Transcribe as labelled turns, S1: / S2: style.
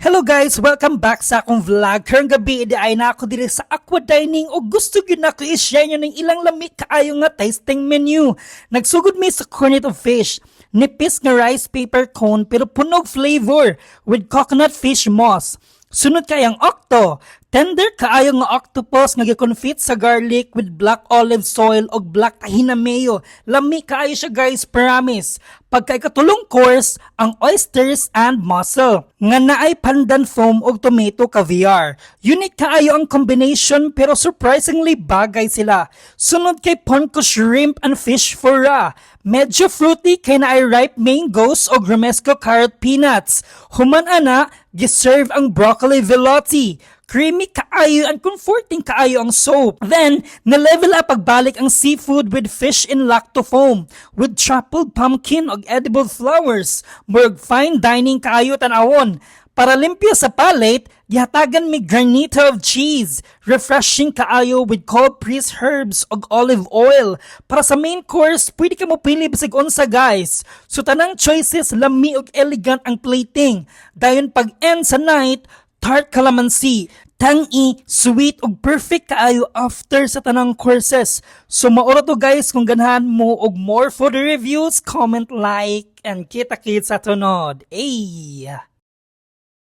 S1: Hello guys! Welcome back sa akong vlog. Karong gabi, ay na ako diri sa Aqua Dining o gusto yun ako i-share nyo ng ilang lami kaayo nga tasting menu. Nagsugod mi sa cornet of fish, nipis nga rice paper cone pero punog flavor with coconut fish moss. Sunod kayang octo, tender kaayo nga octopus nga gikonfit sa garlic with black olive oil o black tahina mayo. Lami kaayo siya guys, promise. Pagka ikatulong course, ang oysters and mussel. Nga naay pandan foam o tomato caviar. Unique kaayo ang combination pero surprisingly bagay sila. Sunod kay ponko shrimp and fish fura. Medyo fruity kay naay ripe mangoes o gramesco carrot peanuts. Human ana, giserve ang broccoli velouté. Creamy kaayo and comforting kaayo ang soup. Then, na-level up pagbalik ang seafood with fish in lacto foam, with truffle pumpkin o edible flowers. Murag fine dining kaayo tanawon. Para limpyo sa palate, gihatagan mi granita of cheese. Refreshing kaayo with cold pressed herbs o olive oil. Para sa main course, pwede ka mo pili bisig unsa guys. So tanang choices, lami og elegant ang plating. Dayon pag end sa night, tart calamansi, tangi, sweet ug perfect kaayo after sa tanang courses. So maura to guys, kung ganahan mo og more food reviews, comment, like, and kita-kits sa tunod. Ay!